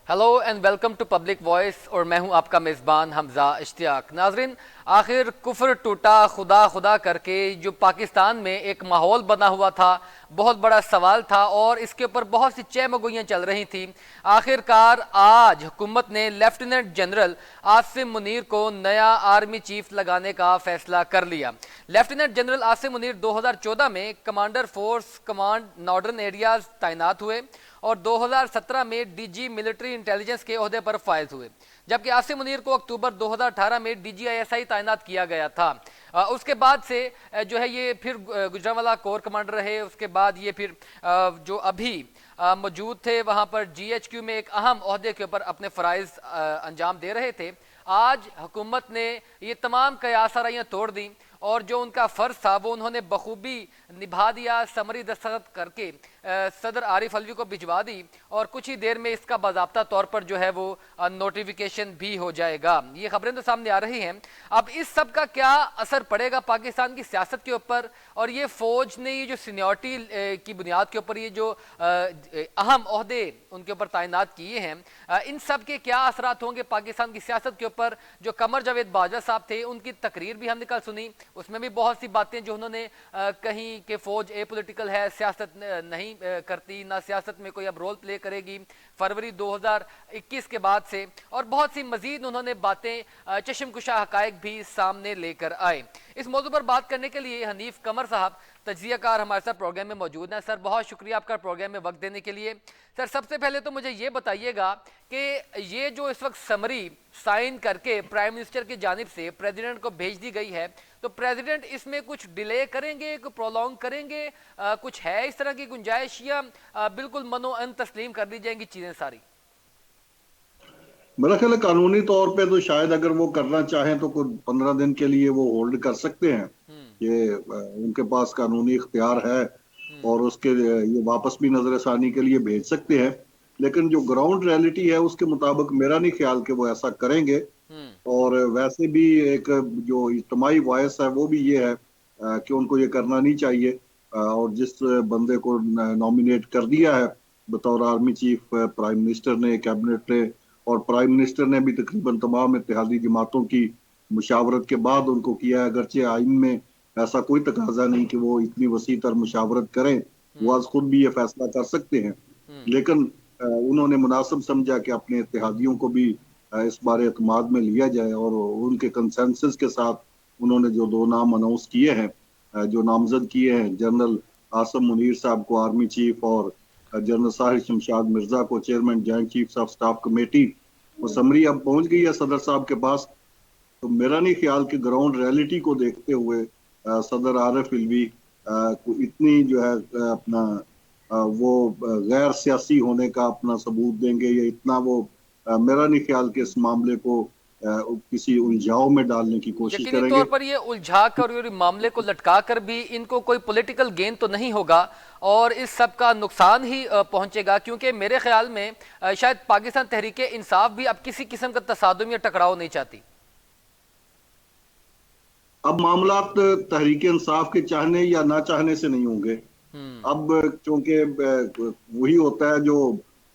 Hello and welcome to Public Voice और मैं हूं आपका मेज़बान हमजा इश्तियाक। नाजरीन, आखिर कुफर टूटा खुदा खुदा करके जो पाकिस्तान में एक माहौल बना हुआ था, बहुत बड़ा सवाल था और इसके ऊपर बहुत सी चहमगोइयाँ चल रही थी। आखिरकार आज हुकूमत ने लेफ्टिनेंट जनरल आसिम मुनीर को नया आर्मी चीफ लगाने का फैसला कर लिया। लेफ्टिनेंट जनरल आसिम मुनीर 2014 में commander force command northern areas तैनात हुए और 2017 में डीजी मिलिट्री इंटेलिजेंस के ओहदे पर फायज हुए, जबकि आसिम मुनीर को अक्टूबर 2018 में डीजीआईएसआई तैनात किया गया था। उसके बाद से जो है ये फिर गुजरांवाला कोर कमांडर रहे। उसके बाद ये फिर जो अभी मौजूद थे वहां पर जीएचक्यू में एक अहम ओहदे के ऊपर अपने फ़राइज़ अंजाम दे रहे थे। आज हुकूमत ने ये तमाम कयासाराइयाँ तोड़ दी और जो उनका फ़र्ज था वो उन्होंने बखूबी निभा दिया। समरी दस्तखत करके सदर आरिफ अलवी को भिजवा दी और कुछ ही देर में इसका बाज़ाब्ता तौर पर जो है वो नोटिफिकेशन भी हो जाएगा। ये खबरें तो सामने आ रही हैं। अब इस सब का क्या असर पड़ेगा पाकिस्तान की सियासत के ऊपर, और ये फ़ौज ने ये जो सीनियरिटी की बुनियाद के ऊपर ये जो अहम ओहदे उनके ऊपर तैनात किए हैं, इन सब के क्या असरात होंगे पाकिस्तान की सियासत के ऊपर। जो कमर जावेद बाजवा साहब थे उनकी तकरीर भी हमने कल सुनी, उसमें भी बहुत सी बातें जो उन्होंने कहीं कि फौज ए पॉलिटिकल है, सियासत नहीं करती, ना सियासत में कोई अब रोल प्ले करेगी फरवरी 2021 के बाद से, और बहुत सी मजीद उन्होंने बातें चश्मकुशा हकायक भी सामने लेकर आए। इस मौजू पर बात करने के लिए हनीफ कमर साहब तज्जियाकार हमारे साथ प्रोग्राम में मौजूद हैं। सर, बहुत शुक्रिया आपका प्रोग्राम में वक्त देने के लिए। सर, सबसे पहले तो मुझे ये बताइएगा कि ये जो इस वक्त समरी साइन करके प्राइम मिनिस्टर की जानिब से प्रेसिडेंट को भेज दी गई है, तो प्रेसिडेंट इसमें कुछ डिले करेंगे, कुछ प्रोलॉन्ग करेंगे, कुछ है इस तरह की गुंजाइश, या बिल्कुल मनो अन तस्लीम कर दी जाएंगी चीजें सारी? मेरा ख्याल है कानूनी तौर पे तो शायद अगर वो करना चाहें तो कुछ 15 दिन के लिए वो होल्ड कर सकते हैं। हम्म। ये उनके पास कानूनी इख्तियार है हम्म। और उसके ये वापस भी नजरसानी के लिए भेज सकते हैं। लेकिन जो ग्राउंड रियलिटी है उसके मुताबिक मेरा नहीं ख्याल कि वो ऐसा करेंगे। हम्म। और वैसे भी एक जो इज्तिमाई वॉइस है वो भी ये है कि उनको ये करना नहीं चाहिए। और जिस बंदे को नॉमिनेट कर दिया है बतौर आर्मी चीफ प्राइम मिनिस्टर ने, कैबिनेट ने, और प्राइम मिनिस्टर ने भी तकरीबन तमाम इत्तेहादी जमातों की मुशावरत के बाद उनको किया है। अगरचे आइन में ऐसा कोई तकाजा नहीं कि वो इतनी वसी तर मुशावरत करें, वो हम्म। आज खुद भी ये फैसला कर सकते हैं। हम्म। लेकिन उन्होंने मुनासिब समझा कि अपने इत्तेहादियों को भी इस बारे एतमाद में लिया जाए और उनके कंसेंसस के साथ उन्होंने जो दो नाम अनाउंस किए हैं, जो नामजद किए हैं, जनरल आसम मुनीर साहब को आर्मी चीफ और जनरल साहिर शमशाद मिर्जा को chairman joint chiefs of staff committee, वो समरी अब पहुंच गई है सदर साहब के पास। तो मेरा नहीं ख्याल कि ग्राउंड रियलिटी को देखते हुए सदर आरिफ अलवी को इतनी जो है अपना वो गैर सियासी होने का अपना सबूत देंगे, या इतना वो मेरा नहीं ख्याल कि इस मामले को किसी उलझाव में डालने की कोशिश यकीनी तौर करेंगे। पर ये उलझा कर और मामले को लटका कर भी इनको कोई पॉलिटिकल गेन तो नहीं होगा और इस सब का नुकसान ही पहुंचेगा, क्योंकि मेरे ख्याल में शायद पाकिस्तान तहरीक इंसाफ भी अब किसी किस्म का तसादुम या टकराव नहीं चाहती। अब मामलात तहरीक इंसाफ के चाहने या ना चाहने से नहीं होंगे। हम्म। अब चूंकि वही होता है जो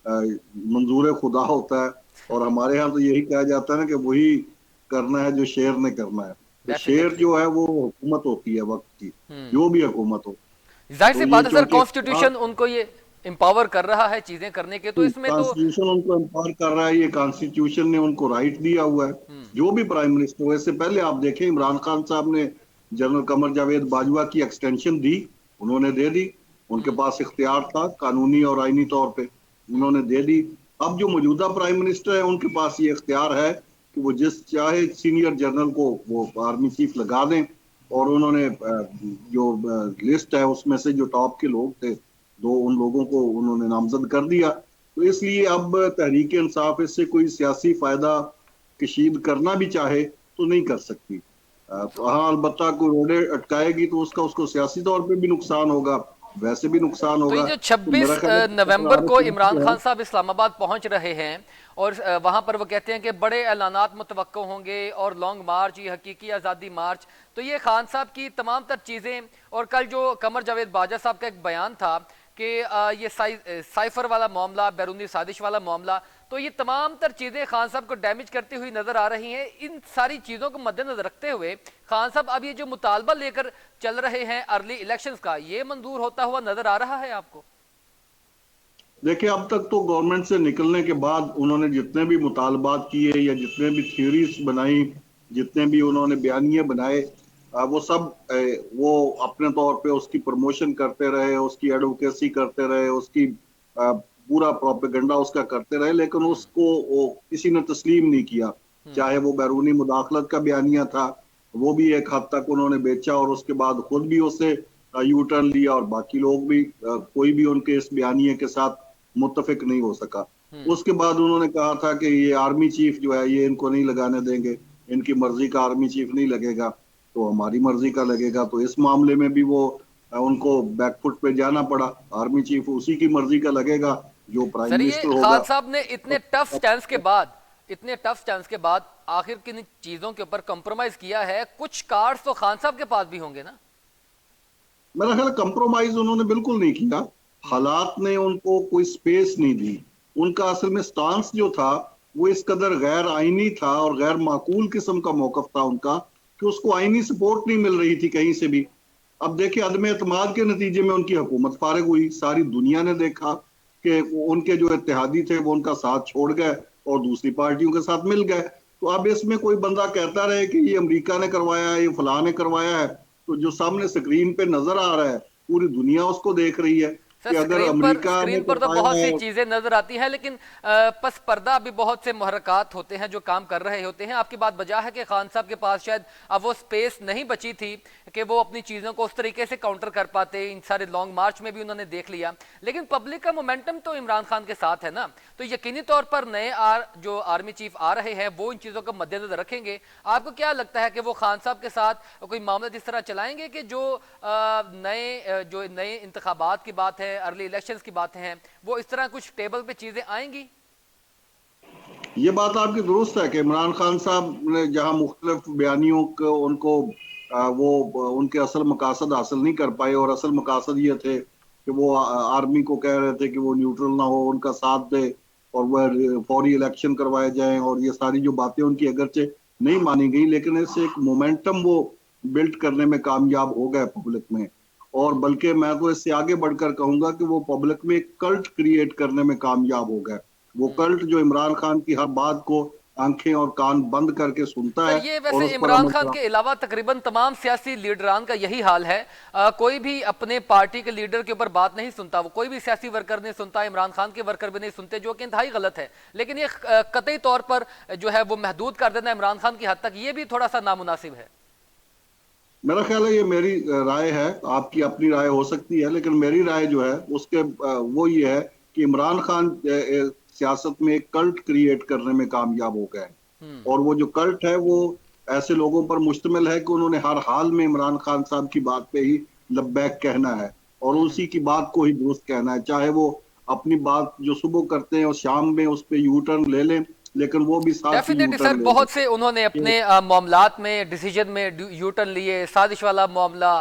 मंजूर खुदा होता है, और हमारे यहाँ तो यही कहा जाता है ना कि वही करना है जो शेर ने करना है। तो शेर डेफिनेटली। जो है वो हुकूमत होती है वक्त की, हम्म। जो भी हुकूमत हो। जाहिर सी तो ये बात है सर, चूंकि कॉन्स्टिट्यूशन उनको ये एम्पावर कर रहा है चीजें करने के, तो इसमें तो। कॉन्स्टिट्यूशन उनको एम्पावर कर रहा है, ये कॉन्स्टिट्यूशन ने उनको राइट दिया हुआ है। हम्म। जो भी प्राइम मिनिस्टर हो, इससे पहले आप देखें इमरान खान साहब ने जनरल कमर जावेद बाजवा की एक्सटेंशन दी, उन्होंने दे दी। उनके हम्म। पास इख्तियार था कानूनी और आईनी तौर पे, हम्म। उन्होंने दे दी। अब जो मौजूदा प्राइम मिनिस्टर है उनके पास ये इख्तियार है कि वो जिस चाहे सीनियर जनरल को वो आर्मी चीफ लगा दें। और उन्होंने जो लिस्ट है उसमें से जो टॉप के लोग थे, दो उन लोगों को उन्होंने नामजद कर दिया। तो इसलिए अब तहरीक इंसाफ इससे कोई सियासी फायदा कशीद करना भी चाहे तो नहीं कर सकती। तो तो हाँ, अलबत्ता कोई रोडे अटकाएगी तो उसका उसको सियासी तौर पे भी नुकसान होगा, वैसे भी नुकसान तो ये होगा। जो तो 26 मेरा ख्याल है कि नवंबर को आरिफ इमरान जो है, खान साहब इस्लामाबाद पहुंच रहे हैं और वहां पर वो कहते हैं कि बड़े ऐलानात मुतवक्को होंगे और लॉन्ग मार्च, ये हकीकी आज़ादी मार्च, तो ये खान साहब की तमाम तर चीज़ें। और कल जो कमर जावेद बाजा साहब का एक बयान था कि ये साइफर वाला मामला, बैरूनी साजिश वाला मामला, तो ये तमाम तर चीजें खान साहब को डैमेज करती हुई नजर आ रही हैं। इन सारी चीजों को मद्देनजर रखते हुए खान साहब अब ये जो मुतालबा लेकर चल रहे हैं अर्ली इलेक्शंस का, ये मंजूर होता हुआ नजर आ रहा है आपको? देखिए, अब तक तो गवर्नमेंट से निकलने के बाद उन्होंने जितने भी मुतालबात किए या जितने भी थ्योरीज बनाई, जितने भी उन्होंने बयानिए बनाए, वो सब वो अपने तौर पे उसकी प्रमोशन करते रहे, उसकी एडवोकेसी करते रहे, उसकी पूरा प्रोपेगेंडा उसका करते रहे, लेकिन उसको वो किसी ने तस्लीम नहीं किया। चाहे वो बैरूनी मुदाखलत का बयानिया था, वो भी एक हद तक उन्होंने बेचा और उसके बाद खुद भी उसे यू टर्न लिया, और बाकी लोग भी कोई भी उनके इस बयानिए के साथ मुत्तफिक नहीं हो सका। उसके बाद उन्होंने कहा था कि ये आर्मी चीफ जो है ये इनको नहीं लगाने देंगे, इनकी मर्जी का आर्मी चीफ नहीं लगेगा तो हमारी मर्जी का लगेगा। तो इस मामले में भी वो उनको बैकफुट पे जाना पड़ा। आर्मी चीफ उसी की मर्जी का लगेगा जो प्राइम सर, ये मिनिस्टर होगा। खान साहब ने इतने टफ स्टैंड के बाद, इतने टफ स्टैंड के बाद आखिर किन चीजों के ऊपर कॉम्प्रोमाइज किया है? कुछ कार्ड्स तो खान साहब के पास भी होंगे ना? मेरा ख्याल कंप्रोमाइज उन्होंने बिल्कुल नहीं किया। हालात ने उनको कोई स्पेस नहीं दी। उनका असल में स्टांस जो था वो इस कदर गैर आईनी था और गैर माकूल किस्म का मौकफ था उनका कि उसको आईनी सपोर्ट नहीं मिल रही थी कहीं से भी। अब देखिए, अदम एतमाद के नतीजे में उनकी हुकूमत फारिग हुई। सारी दुनिया ने देखा कि उनके जो इत्तेहादी थे वो उनका साथ छोड़ गए और दूसरी पार्टियों के साथ मिल गए। तो अब इसमें कोई बंदा कहता रहे कि ये अमेरिका ने करवाया है, ये फलां ने करवाया है, तो जो सामने स्क्रीन पे नजर आ रहा है पूरी दुनिया उसको देख रही है सर, कि अगर अमेरिका ने स्क्रीन पर तो करवाया बहुत सी है। चीजें नजर आती हैं, लेकिन पस पर्दा भी बहुत से मुहर्रकात होते हैं जो काम कर रहे होते हैं। आपकी बात बजा है कि खान साहब के पास शायद अब वो स्पेस नहीं बची थी कि वो अपनी चीजों को उस तरीके से काउंटर कर पाते। इन सारे लॉन्ग मार्च में भी उन्होंने देख लिया, लेकिन पब्लिक का मोमेंटम तो इमरान खान के साथ है ना। तो यकीनी तौर पर नए जो आर्मी चीफ आ रहे हैं वो इन चीजों को मद्देनजर रखेंगे। आपको क्या लगता है कि वो खान साहब के साथ कोई मामला इस तरह चलाएंगे कि जो नए इंतखाबात की बात है, अर्ली इलेक्शंस की बातें हैं, वो इस तरह कुछ टेबल पे चीजें आएंगी? ये बात आपकी दुरुस्त है कि इमरान खान साहब ने जहां मुख्तलिफ बयानियों को उनको वो उनके असल मकासद हासिल नहीं कर पाए, और असल मकासद ये थे कि वो आर्मी को कह रहे थे कि वो न्यूट्रल ना हो, उनका साथ दे और वह फौरी इलेक्शन करवाए जाएं, और ये सारी जो बातें उनकी अगरचे नहीं मानी गई लेकिन इससे एक मोमेंटम वो बिल्ड करने में कामयाब हो गए पब्लिक में। और बल्कि मैं तो इससे आगे बढ़कर कहूंगा कि वो पब्लिक में एक कल्ट क्रिएट करने में कामयाब हो गए। वो कल्ट जो इमरान खान की हर बात को आंखें और कान बंद करके सुनता सर, है ये और वैसे उस पर इमरान अमल खान करा। के अलावा तकरीबन तमाम सियासी लीडरान का यही हाल है। कोई भी अपने पार्टी के लीडर के ऊपर बात नहीं सुनता, वो कोई भी सियासी वर्कर नहीं सुनता, इमरान खान के वर्कर भी नहीं सुनते, जो कि इंतहाई गलत है। लेकिन ये कतई तौर पर जो है वो महदूद कर देना इमरान खान की हद तक, ये भी थोड़ा सा नामुनासिब है। मेरा ख्याल है ये मेरी राय है, आपकी अपनी राय हो सकती है, लेकिन मेरी राय जो है उसके वो ये है कि इमरान खान सियासत में एक कल्ट क्रिएट करने में कामयाब हो गए। और वो जो कल्ट है वो ऐसे लोगों पर मुश्तमिल है कि उन्होंने हर हाल में इमरान खान साहब की बात पे ही लब्बैक कहना है और उसी की बात को ही दुरुस्त कहना है, चाहे वो अपनी बात जो सुबह करते हैं और शाम में उस पर यू टर्न ले लें, लेकिन वो भी साथ ही यू डेफिनेटली सर, टर्न ले लें। बहुत से उन्होंने अपने मामलात में डिसीजन में यू टर्न लिए, साजिश वाला मामला,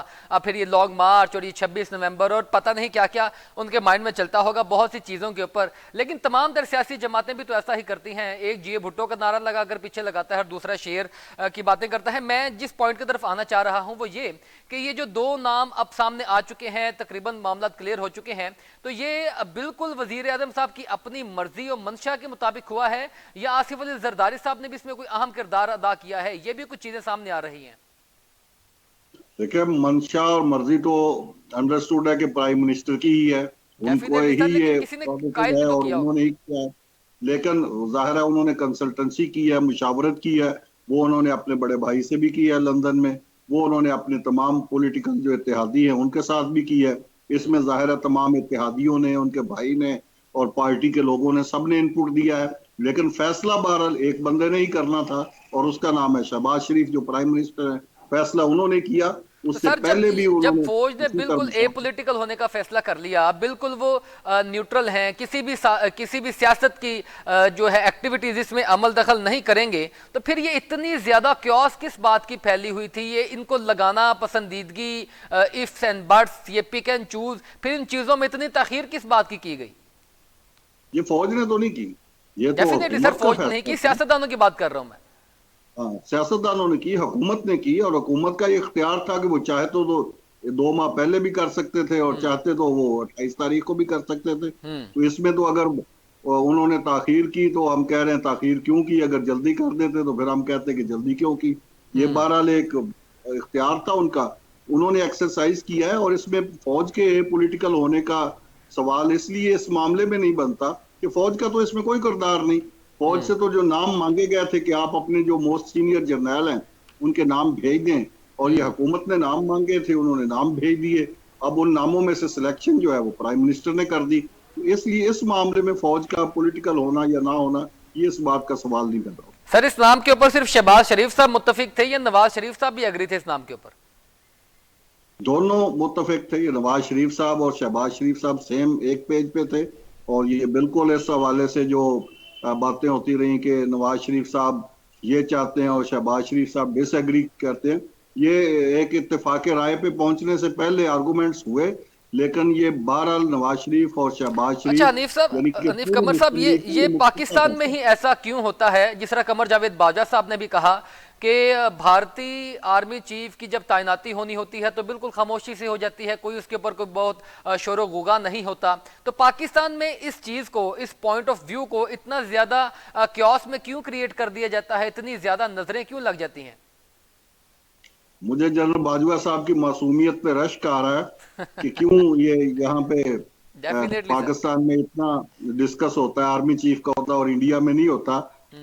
फिर ये लॉन्ग मार्च और ये 26 नवंबर और पता नहीं क्या क्या उनके माइंड में चलता होगा बहुत सी चीज़ों के ऊपर। लेकिन तमाम तर सियासी जमातें भी तो ऐसा ही करती हैं। एक जी भुट्टो का नारा लगाकर पीछे लगाता है और दूसरा शेर की बातें करता है। मैं जिस पॉइंट की तरफ आना चाह रहा हूँ वो ये कि ये जो दो नाम अब सामने आ चुके हैं, तकरीबन मामला क्लियर हो चुके हैं, तो ये बिल्कुल वजीर आजम साहब की अपनी मर्जी और मंशा के मुताबिक हुआ है या आसिफ अली जरदारी साहब ने भी इसमें कोई अहम किरदार अदा किया है? ये भी कुछ चीजें सामने आ रही हैं। देखिए, मंशा और मर्जी तो अंडरस्टूड है कि प्राइम मिनिस्टर की ही है, उनको डेफिनेटली सर, ही लेकिन ये किसी ने प्रोजेक्ट कायल भी है तो और किया होगा। उन्होंने ही किया है। लेकिन जाहिर है उन्होंने कंसल्टेंसी की है, मुशावरत की है, वो उन्होंने अपने बड़े भाई से भी की है लंदन में, वो उन्होंने अपने तमाम पॉलिटिकल जो इत्तेहादी हैं उनके साथ भी की है। इसमें जाहिर है तमाम इत्तेहादियों ने, उनके भाई ने और पार्टी के लोगों ने सबने इनपुट दिया है। लेकिन फैसला बहरहाल एक बंदे ने ही करना था और उसका नाम है शहबाज शरीफ जो प्राइम मिनिस्टर है। फैसला उन्होंने किया तो उससे सर पहले भी जब उन्होंने फौज ने इसी बिल्कुल तरह। एपॉलिटिकल होने का फैसला कर लिया, बिल्कुल वो न्यूट्रल हैं, किसी भी सियासत की जो है एक्टिविटीज इसमें अमल दखल नहीं करेंगे, तो फिर ये इतनी ज्यादा क्योस किस बात की फैली हुई थी? ये इनको लगाना पसंदीदगी, इफ्स एंड बट्स, ये पिक एंड चूज, फिर इन चीजों में इतनी ताखीर किस बात की गई? ये फौज ने तो नहीं की, ये तो डेफिनेटली सर, हुकूमत का फौज ने नहीं फैसला की, था। सियासतदानों की बात कर रहा हूं मैं। हाँ, सियासतदानों ने की, हुकूमत ने की, और हुकूमत का ये इख्तियार था कि वो चाहे तो 2 माह पहले भी कर सकते थे, और हम्म। चाहते तो वो 28 तारीख को भी कर सकते थे। हम्म। तो इसमें तो अगर उन्होंने ताखीर की तो हम कह रहे हैं ताखीर क्यों की, अगर जल्दी कर देते तो फिर हम कहते कि जल्दी क्यों की। ये हम्म। बहरहाल एक इख्तियार था उनका, उन्होंने एक्सरसाइज किया है। और इसमें फौज के पॉलिटिकल होने का सवाल इसलिए इस मामले में नहीं बनता कि फौज का तो इसमें कोई किरदार नहीं। फौज हम्म। से तो जो नाम मांगे गए थे कि आप अपने जो मोस्ट सीनियर जर्नल हैं उनके नाम भेज दें, और ये हम्म। हुकूमत ने नाम मांगे थे, उन्होंने नाम भेज दिए। अब उन नामों में से सिलेक्शन जो है वो प्राइम मिनिस्टर ने कर दी। तो इसलिए इस मामले में फौज का पॉलिटिकल होना या ना होना, ये इस बात का सवाल नहीं कर रहा। सर, इस नाम के ऊपर सिर्फ शहबाज शरीफ साहब मुत्तफिक थे या नवाज शरीफ साहब भी अग्री थे इस नाम के ऊपर? दोनों मुत्तफिक थे, ये नवाज शरीफ साहब और शहबाज शरीफ साहब सेम एक पेज पे थे। और ये बिल्कुल इस हवाले से जो बातें होती रही कि नवाज शरीफ साहब ये चाहते हैं और शहबाज शरीफ साहब डिसएग्री करते हैं, ये एक इत्तेफाक राय पे पहुंचने से पहले आर्गुमेंट्स हुए। लेकिन ये बहरहाल नवाज शरीफ और शहबाज अच्छा शरीफ, हनीफ साहब, यानी कि हनीफ पूरे कमर साहब, मुस्लिम लीग का ये ये मुख्तसर पाकिस्तान में फैसला ही है। ऐसा क्यों होता है? जिस तरह कमर जावेद बाजा साहब ने भी कहा कि भारतीय आर्मी चीफ की जब तैनाती होनी होती है तो बिल्कुल खामोशी से हो जाती है, कोई उसके ऊपर कोई बहुत शोर गुगा नहीं होता। तो पाकिस्तान में इस चीज को, इस पॉइंट ऑफ व्यू को इतना ज्यादा क्योस में क्यों क्रिएट कर दिया जाता है? इतनी ज्यादा नजरें क्यों लग जाती हैं? मुझे जनरल बाजवा साहब की मासूमियत पे रश्क आ रहा है कि क्यों ये यहाँ पे डेफिनेटली सर। पाकिस्तान में इतना डिस्कस होता है, आर्मी चीफ का होता है, और इंडिया में नहीं होता।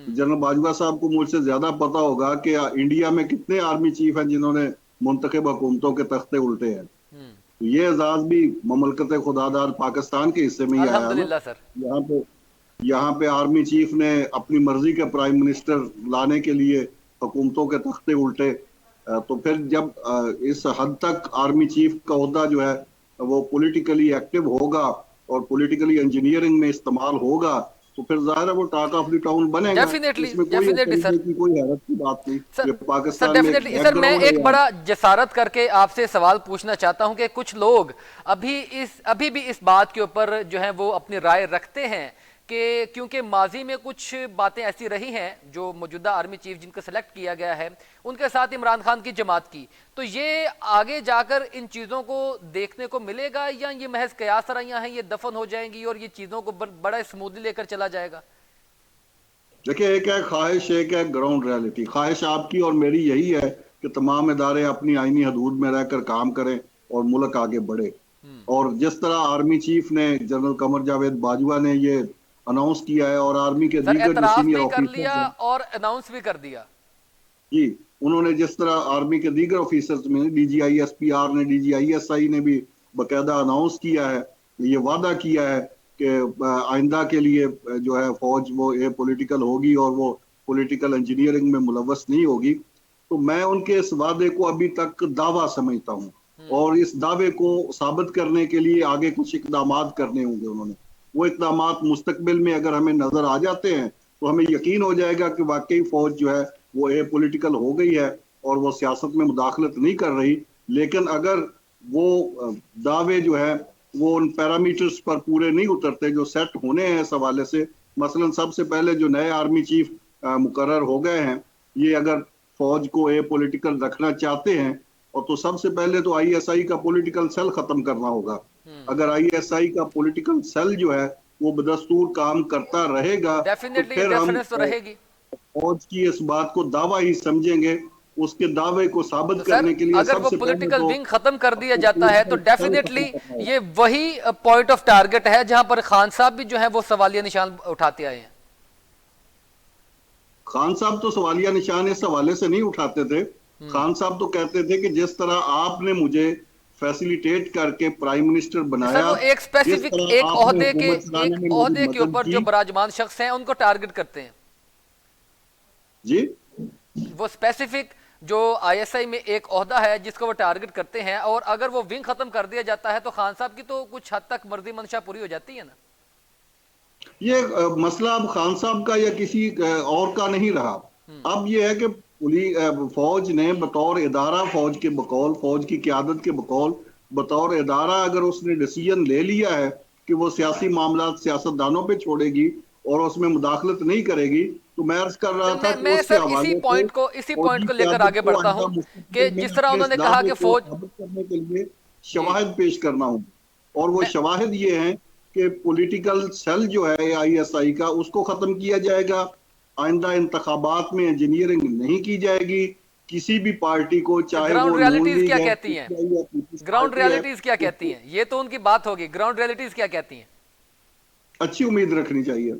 जनरल बाजवा साहब को मुझसे ज्यादा पता होगा कि इंडिया में कितने आर्मी चीफ हैं जिन्होंने मुंतखब हुकूमतों के तख्ते उल्टे हैं। हम्म। तो ये एजाज भी ममलकत खुदादार पाकिस्तान के हिस्से में ही आया है ना। अल्हम्दुलिल्लाह सर। यहाँ पे यहाँ पे आर्मी चीफ ने अपनी मर्जी के प्राइम मिनिस्टर लाने के लिए हुकूमतों के तख्ते उल्टे। तो फिर जब इस हद तक आर्मी चीफ का ओहदा जो है वो पॉलिटिकली एक्टिव होगा और पॉलिटिकली इंजीनियरिंग में इस्तेमाल होगा, तो फिर जाहिर है वो टॉक ऑफ द टाउन बनेगा। डेफिनेटली इसमें कोई डेफिनेटली सर। तरीके की कोई हैरत की बात नहीं। सर ये सर पाकिस्तान में एक डेफिनेटली सर, मैं बैकग्राउंड है एक यार। बड़ा जसारत करके आपसे सवाल पूछना चाहता हूं कि कुछ लोग अभी भी इस बात के ऊपर जो है वो अपनी राय रखते हैं कि क्योंकि माजी में कुछ बातें ऐसी रही हैं जो मौजूदा आर्मी चीफ जिनको सेलेक्ट किया गया है उनके साथ इमरान खान की जमात की, तो ये आगे जाकर इन चीज़ों को देखने को मिलेगा या ये महज कयासराइयां हैं, ये दफन हो जाएंगी और ये चीज़ों को बड़ा स्मूथली लेकर चला जाएगा? देखिए, एक है ख्वाहिश, एक है ग्राउंड रियलिटी। ख्वाहिश आपकी और मेरी यही है कि तमाम इदारे अपनी आईनी हदूद में रहकर काम करें और मुल्क आगे बढ़े। और जिस तरह आर्मी चीफ ने, जनरल कमर जावेद बाजवा ने ये अनाउंस किया है, और आर्मी के सर दीगर जो एतराफ सीनियर भी कर ऑफिसर्स लिया हैं और अनाउंस भी कर दिया। जी, उन्होंने जिस तरह आर्मी के दीगर ऑफिसर्स में DGISPR ने, DGISI ने भी बाकायदा अनाउंस किया है, ये वादा किया है कि आइंदा के लिए जो है फौज वो ये पॉलिटिकल होगी और वो पॉलिटिकल इंजीनियरिंग में मुलव्वस नहीं होगी। तो मैं उनके इस वादे को अभी तक दावा समझता हूँ, और इस दावे को साबित करने के लिए आगे कुछ इकदाम करने होंगे उन्होंने। वो इकदाम मुस्तकबिल में अगर हमें नजर आ जाते हैं तो हमें यकीन हो जाएगा कि वाकई फौज जो है वो ए पॉलिटिकल हो गई है और वो सियासत में मुदाखलत नहीं कर रही। लेकिन अगर वो दावे जो है वो उन पैरामीटर्स पर पूरे नहीं उतरते जो सेट होने हैं इस हवाले से, मसलन सबसे पहले जो नए आर्मी चीफ मुकर्रर हो गए हैं, ये अगर फौज को ए पॉलिटिकल रखना चाहते हैं, और तो सबसे पहले तो ISI का पॉलिटिकल सेल खत्म करना होगा। अगर ISI का पॉलिटिकल सेल जो है वो बदस्तूर काम करता रहेगा तो डेफिनेटली फिर हम डेफिनेट तो रहेगी। फौज की इस बात को दावा ही समझेंगे। उसके दावे को साबित तो सर करने के लिए अगर वो सबसे पहले पॉलिटिकल तो विंग खत्म कर दिया जाता है तो पॉलिटिकल सेल डेफिनेटली खत्म करना होगा। ये वही पॉइंट ऑफ टारगेट है जहां पर खान साहब भी जो है वो सवालिया निशान उठाते आए हैं। खान साहब तो सवालिया निशान इस हवाले से नहीं उठाते थे। खान साहब तो कहते थे कि जिस तरह आपने मुझे फैसिलिटेट करके प्राइम मिनिस्टर सर बनाया, वो एक जिस स्पेसिफिक तरह एक आपने ओहदे के हुकूमत चलाने में मेरी के मदद ऊपर जो की। बराजमान शख्स हैं उनको टारगेट करते हैं। जी, वो स्पेसिफिक जो आईएसआई में एक ओहदा है जिसको वो टारगेट करते हैं, और अगर वो विंग खत्म कर दिया जाता है तो खान साहब की तो कुछ हद तक मर्जी मंशा पूरी हो जाती है ना। ये मसला अब खान साहब का या किसी और का नहीं रहा। अब ये है कि फौज ने बतौर इदारा, फौज के बकौल, फौज की क़यादत के बकौल, बतौर इदारा अगर उसने डिसीजन ले लिया है कि वो सियासी मामला सियासतदानों पे छोड़ेगी और उसमें मुदाखलत नहीं करेगी, तो मैं अर्ज कर रहा था कि मैं उसके सर इसी हवाले से पॉइंट को फौजी लेकर क़यादत आगे को बढ़ता हूं आइंदा कि मुस्तकबिल में जिस तरह अपने इस उन्होंने कहा दावे कि को फौज साबित करने के लिए जी शवाहिद पेश करना हूं। और वो मैं शवाहिद ये हैं कि पॉलिटिकल सेल जो है आईएसआई का, उसको खत्म किया जाएगा। आइंदा इंतखाबात में इंजीनियरिंग नहीं की जाएगी किसी भी पार्टी को, चाहे ग्राउंड वो नून रियलिटीज लीग क्या है, कहती हैं? पीटीआई या पीपल्स ग्राउंड पार्टी है। रियलिटीज क्या कहती हैं? ये तो उनकी बात होगी, ग्राउंड रियलिटीज क्या कहती हैं? अच्छी उम्मीद रखनी चाहिए।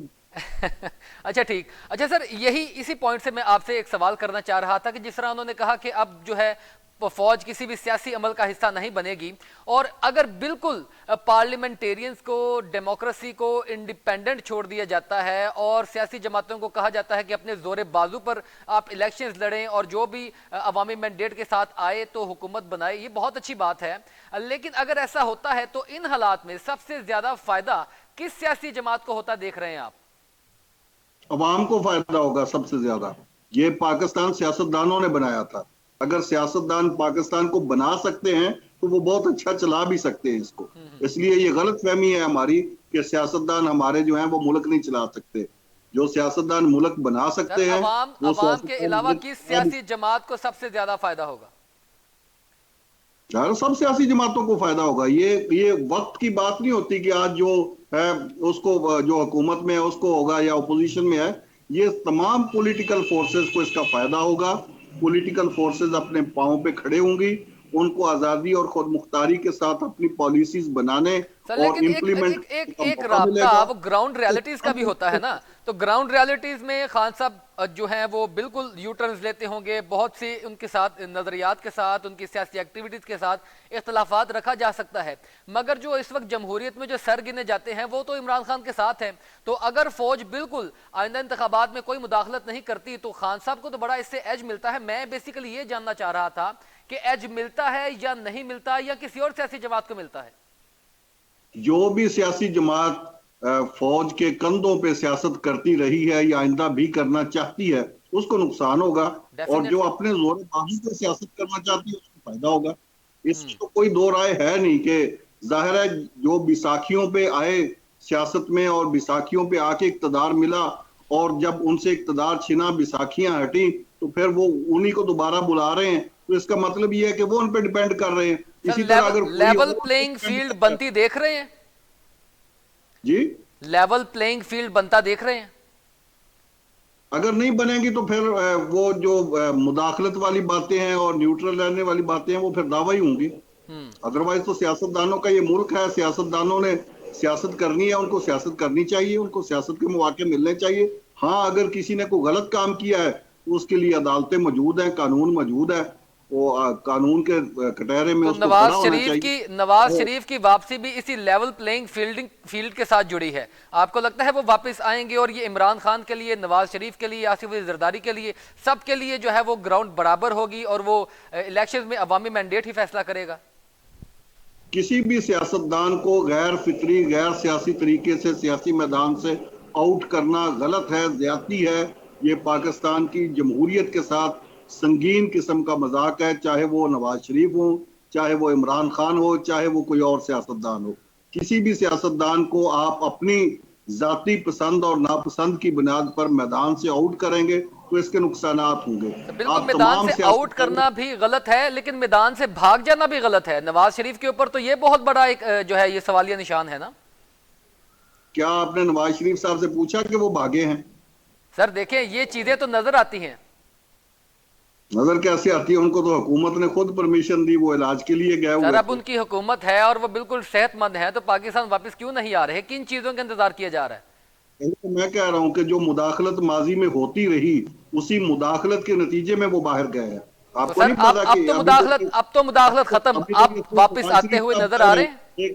अच्छा ठीक। अच्छा सर, यही इसी पॉइंट से मैं आपसे एक सवाल करना चाह रहा था कि जिस तरह उन्होंने कहा कि अब जो है फौज किसी भी सियासी अमल का हिस्सा नहीं बनेगी, और अगर बिल्कुल पार्लियामेंटेरियंस को, डेमोक्रेसी को इंडिपेंडेंट छोड़ दिया जाता है और सियासी जमातों को कहा जाता है कि अपने जोरे बाजू पर आप इलेक्शंस लड़ें और जो भी अवामी मैंडेट के साथ आए तो हुकूमत बनाए, ये बहुत अच्छी बात है। लेकिन अगर ऐसा होता है तो इन हालात में सबसे ज्यादा फायदा किस सियासी जमात को होता देख रहे हैं आप? अवाम को फायदा होगा सबसे ज्यादा। ये पाकिस्तान सियासतदानों ने बनाया था। अगर सियासतदान पाकिस्तान को बना सकते हैं तो वो बहुत अच्छा चला भी सकते हैं इसको। इसलिए ये गलत फहमी है हमारी कि सियासतदान हमारे जो हैं वो मुल्क नहीं चला सकते। जो सियासतदान मुल्क बना सर, सकते हैं अवाम वो अवाम के सियासतदान अलावा मुल्क किस सियासी जमात को सबसे ज्यादा फायदा होगा? यार सब सियासी जमातों को फायदा होगा। ये वक्त की बात नहीं होती कि आज जो है उसको, जो हुकूमत में है उसको होगा या अपोजिशन में है। ये तमाम पॉलिटिकल फोर्सेस को इसका फायदा होगा। पॉलिटिकल फोर्सेस अपने पांव पे खड़े होंगी, उनको आजादी और खुद मुख्तारी के साथ अपनी पॉलिसीज बनाने सर और लेकिन एक इम्प्लीमेंट एक एक का एक मौका राब्ता मिलेगा। वो ग्राउंड रियलिटीज का भी होता है ना। तो ग्राउंड रियलिटीज में खान साहब जो हैं वो बिल्कुल यू टर्न्स लेते होंगे, बहुत सी उनके साथ नजरियात के साथ, उनकी सियासी एक्टिविटीज के साथ इख्तलाफात रखा जा सकता है, मगर जो इस वक्त जमहूरियत में जो सर गिने जाते हैं वो तो इमरान खान के साथ हैं। तो अगर फौज बिल्कुल आइंदा इंतखाबात में कोई मुदाखलत नहीं करती तो खान साहब को तो बड़ा इससे एज मिलता है। मैं बेसिकली ये जानना चाह रहा था कि एज मिलता है या नहीं मिलता, या किसी और सियासी जमात को मिलता है? जो भी सियासी जमात फौज के कंधों पे सियासत करती रही है या आइंदा भी करना चाहती है उसको नुकसान होगा, और जो डेफिनेटली। अपने जोर बाजू पे सियासत करना चाहती है उसको फायदा होगा। इसमें तो कोई दो राय है नहीं कि जाहिर है जो बैसाखियों पे आए सियासत में और बैसाखियों पे आके इक्तदार मिला, और जब उनसे इक्तदार छिना, बैसाखियां हटी, तो फिर वो उन्हीं को दोबारा बुला रहे हैं। तो इसका मतलब ये है कि वो उन पे डिपेंड कर रहे हैं। सर इसी तरह अगर कोई लेवल और प्लेइंग डिपेंड फील्ड करता है। बनती देख रहे हैं? जी, लेवल प्लेइंग फील्ड बनता देख रहे हैं? अगर नहीं बनेगी तो फिर वो जो मुदाखलत वाली बातें हैं और न्यूट्रल रहने वाली बातें हैं वो फिर दावा ही होंगी। अदरवाइज तो सियासतदानों का ये मुल्क है, सियासतदानों ने सियासत करनी है, उनको सियासत करनी चाहिए, उनको सियासत के मौके मिलने चाहिए। हाँ, अगर किसी ने कोई गलत काम किया है तो उसके लिए अदालतें मौजूद हैं, कानून मौजूद है, वो कानून के कटहरे में तो उसको खड़ा होना चाहिए। नवाज तो शरीफ की वापसी भी इसी लेवल प्लेइंग फील्ड के साथ जुड़ी है। आपको लगता है वो वापस आएंगे और ये इमरान खान के लिए, नवाज शरीफ के लिए, आसिफ अली जरदारी के लिए, सबके लिए जो है वो ग्राउंड बराबर होगी और वो इलेक्शन में अवामी मैंडेट ही फैसला करेगा? किसी भी सियासतदान को गैर फिक्री, गैर सियासी तरीके से सियासी मैदान से आउट करना गलत है, ज्यादती है। ये पाकिस्तान की जमहूरियत के साथ संगीन किस्म का मजाक है, चाहे वो नवाज शरीफ हो, चाहे वो इमरान खान हो, चाहे वो कोई और सियासतदान हो। किसी भी सियासतदान को आप अपनी जाती पसंद और नापसंद की बुनियाद पर मैदान से आउट करेंगे तो इसके नुकसान होंगे। तो बिल्कुल आप मैदान तमाम से आउट सियासतदान करना भी गलत है, लेकिन मैदान से भाग जाना भी गलत है। नवाज शरीफ के ऊपर तो ये बहुत बड़ा एक जो है ये सवालिया निशान है ना। क्या आपने नवाज शरीफ साहब से पूछा कि वो भागे हैं? सर देखें, ये चीजें तो नजर आती हैं। नजर कैसे आती है? उनको तो हुकूमत ने खुद परमिशन दी, वो इलाज के लिए गए सर हुए अब थे। उनकी हुकूमत है और वो बिल्कुल सेहतमंद है, तो पाकिस्तान वापस क्यों नहीं आ रहे? किन चीजों का इंतजार किया जा रहा है? तो मैं कह रहा हूं कि जो मुदाखलत माजी में होती रही उसी मुदाखलत के नतीजे में वो बाहर गए हैं। तो आपको सर नहीं पता कि अब तो मुदाखलत खत्म, आप वापस आते हुए नजर आ रहे हैं।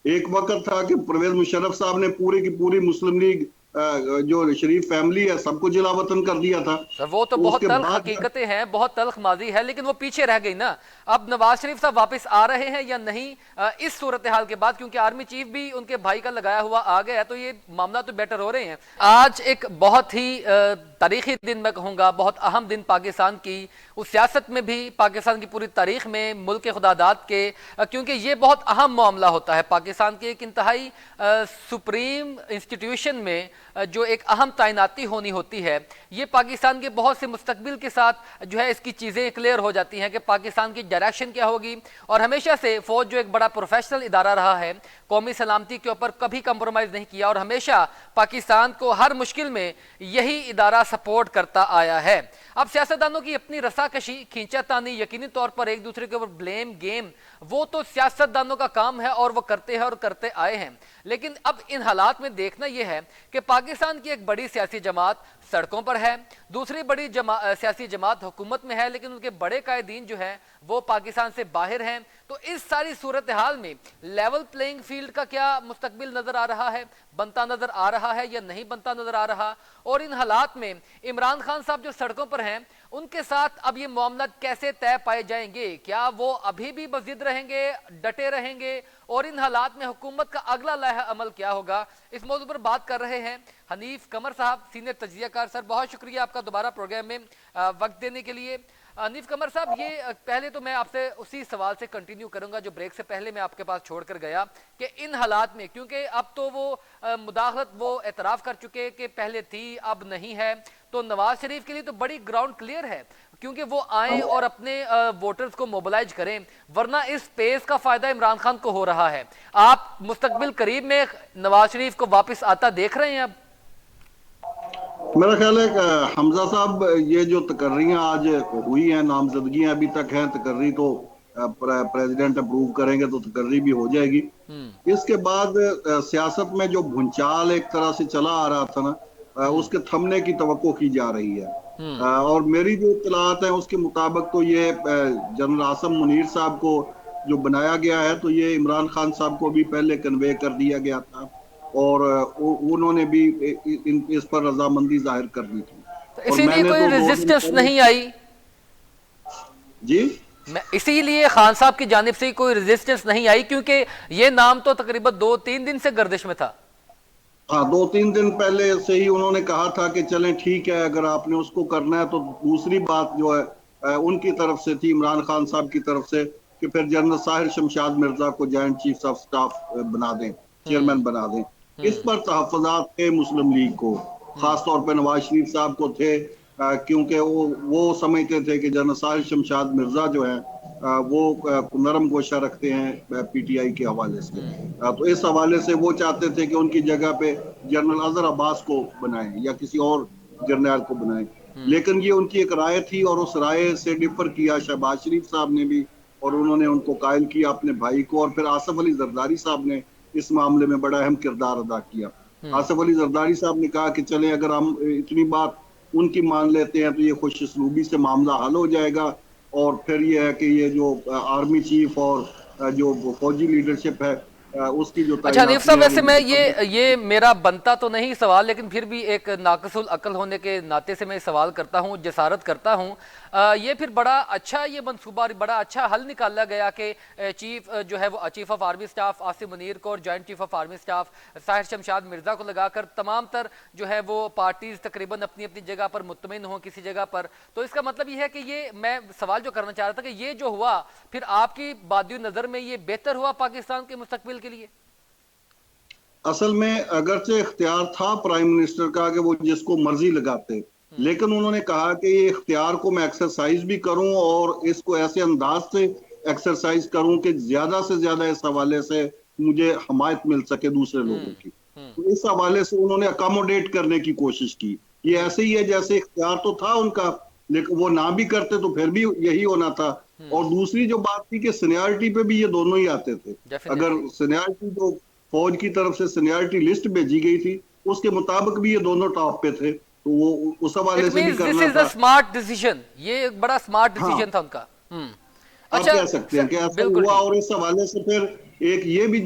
एक वक्त था कि परवेज मुशर्रफ साहब ने पूरी की पूरी मुस्लिम लीग जो शरीफ फैमिली है सबको जिला वतन कर दिया था। सर वो तो तो बहुत उसके तल्ख बाद हकीकतें हैं, बहुत तल्ख माजी है, लेकिन वो पीछे रह गई ना। अब नवाज शरीफ साहब वापस आ रहे हैं या नहीं इस सूरत हाल के बाद, क्योंकि आर्मी चीफ भी उनके भाई का लगाया हुआ आ गया है, तो ये मामला तो बेटर हो रहे हैं। आज एक बहुत ही तारीखी दिन मैं कहूँगा, बहुत अहम दिन पाकिस्तान की, उस सियासत में भी, पाकिस्तान की पूरी तारीख में, मुल्क के खुदादात के, क्योंकि ये बहुत अहम मामला होता है पाकिस्तान के एक इंतहाई सुप्रीम इंस्टीट्यूशन में जो एक अहम तैनाती होनी होती है। ये पाकिस्तान के बहुत से मुस्तकबिल के साथ जो है इसकी चीज़ें क्लियर हो जाती हैं कि पाकिस्तान की डायरेक्शन क्या होगी। और हमेशा से फ़ौज जो एक बड़ा प्रोफेशनल इदारा रहा है, कौमी सलामती के ऊपर कभी कंप्रोमाइज़ नहीं किया और हमेशा पाकिस्तान को हर मुश्किल में यही इदारा सपोर्ट करता आया है। अब सियासतदानों की अपनी रसाकशी, खींचातानी, यकीनी तौर पर एक दूसरे के ऊपर ब्लेम गेम, वो तो सियासतदानों का काम है और वो करते हैं और करते आए हैं। लेकिन अब इन हालात में देखना यह है कि पाकिस्तान की एक बड़ी सियासी जमात सड़कों पर है, दूसरी बड़ी सियासी जमात हुकूमत में है, लेकिन उनके बड़े कायदीन जो हैं वो पाकिस्तान से बाहर हैं। तो इस सारी सूरत हाल में लेवल प्लेइंग फील्ड का क्या मुस्तकबिल नजर आ रहा है, बनता नजर आ रहा है या नहीं बनता नजर आ रहा। और इन हालात में इमरान खान साहब जो सड़कों पर हैं, उनके साथ अब ये मामला कैसे तय पाए जाएंगे, क्या वो अभी भी बजिद रहेंगे, डटे रहेंगे, और इन हालात में हुकूमत का अगला लाहा अमल क्या होगा। इस मौजू पर बात कर रहे हैं हनीफ कमर साहब, सीनियर तज्जियाकार। सर बहुत शुक्रिया आपका दोबारा प्रोग्राम में वक्त देने के लिए। हनीफ कमर साहब, ये पहले तो मैं आपसे उसी सवाल से कंटिन्यू करूंगा जो ब्रेक से पहले मैं आपके पास छोड़कर गया, कि इन हालात में, क्योंकि अब तो वो मुदाखलत वो एतराफ़ कर चुके कि पहले थी अब नहीं है, तो नवाज शरीफ के लिए तो बड़ी ग्राउंड क्लियर है, क्योंकि वो आए और अपने वोटर्स को मोबिलाइज करें, वरना इस पेस का फायदा इमरान खान को हो रहा है। आप मुस्तकबिल करीब में नवाज शरीफ को वापस आता देख रहे हैं अब? मेरा ख्याल है हमजा साहब, ये जो तकर्रियां आज हुई हैं, नामजदगियां अभी तक हैं, तकर्री तो प्रेसिडेंट अप्रूव करेंगे तो तकर्री भी हो जाएगी। इसके बाद सियासत में जो भूचाल एक तरह से चला आ रहा था ना, उसके थमने की तवक्को की जा रही है। और मेरी जो इत्तलात है उसके मुताबिक तो ये जनरल आसिम मुनीर साहब को जो बनाया गया है, तो ये इमरान खान साहब को भी पहले कन्वे कर दिया गया था और उन्होंने भी इस पर रजामंदी जाहिर कर दी थी। तो इसीलिए कोई रेजिस्टेंस नहीं आई जी, इसीलिए खान साहब की जानिब से कोई रेजिस्टेंस नहीं आई, क्योंकि ये नाम तो तकरीबन 2-3 दिन से गर्दिश में था। हाँ, 2-3 दिन पहले से ही उन्होंने कहा था कि चलें ठीक है, अगर आपने उसको करना है तो। दूसरी बात जो है उनकी तरफ से थी, इमरान खान साहब की तरफ से, कि फिर जनरल साहिर शमशाद मिर्जा को जॉइंट चीफ ऑफ स्टाफ बना दें, चेयरमैन बना दें। इस पर तहफ़्फ़ुज़ात थे मुस्लिम लीग को, खासतौर पर नवाज शरीफ साहब को थे, क्योंकि वो समझते थे कि जनरल साहिर शमशाद मिर्जा जो है वो नरम गोशा रखते हैं पीटीआई के हवाले से। तो इस हवाले से वो चाहते थे कि उनकी जगह पे जनरल अजहर अब्बास को बनाएं या किसी और जर्नल को बनाएं। लेकिन ये उनकी एक राय थी और उस राय से डिफर किया शहबाज शरीफ साहब ने भी, और उन्होंने उनको कायल किया अपने भाई को। और फिर आसिफ अली जरदारी साहब ने इस मामले में बड़ा अहम किरदार अदा किया। आसिफ अली जरदारी साहब ने कहा कि चले, अगर हम इतनी बात उनकी मान लेते हैं तो ये खुश उसलूबी से मामला हल हो जाएगा। और फिर ये है कि ये जो आर्मी चीफ और जो फौजी लीडरशिप है उसकी जो अच्छा हनीफ साहब, वैसे मैं ये मेरा बनता तो नहीं सवाल, लेकिन फिर भी एक नाकसुल अकल होने के नाते से मैं सवाल करता हूँ, जसारत करता हूँ। ये फिर बड़ा अच्छा ये मंसूबा, बड़ा अच्छा हल निकाला गया कि चीफ जो है वो chief of army staff Asim Munir को और joint chief of army staff Sahir Shamshad Mirza को लगाकर तमाम तर जो है वो पार्टीज तकरीबन अपनी अपनी जगह पर मुतमिन हो किसी जगह पर। तो इसका मतलब ये है कि ये मैं सवाल जो करना चाह रहा था कि ये जो हुआ, फिर आपकी बादी नजर में ये बेहतर हुआ पाकिस्तान के मुस्तकबिल के लिए? असल में अगरचे इख्तियार था प्राइम मिनिस्टर का कि वो जिसको मर्जी लगाते, लेकिन उन्होंने कहा कि ये इख्तियार को मैं एक्सरसाइज भी करूं और इसको ऐसे अंदाज से एक्सरसाइज करूं कि ज्यादा से ज्यादा इस हवाले से मुझे हमायत मिल सके दूसरे लोगों की। तो इस हवाले से उन्होंने अकोमोडेट करने की कोशिश की। ये ऐसे ही है जैसे इख्तियार तो था उनका, लेकिन वो ना भी करते तो फिर भी यही होना था। और दूसरी जो बात थी कि सीनियरिटी पे भी ये दोनों ही आते थे। अगर सीनियरिटी जो फौज की तरफ से सीनियरिटी लिस्ट भेजी गई थी उसके मुताबिक भी ये दोनों टॉप पे थे, तो वो उस हवाले से भी करना था। स्मार्ट डिसीजन, ये एक बड़ा स्मार्ट डिसीजन था उनका। अच्छा, कह सकते हैं कि ऐसा हुआ। और इस हवाले से फिर एक ये भी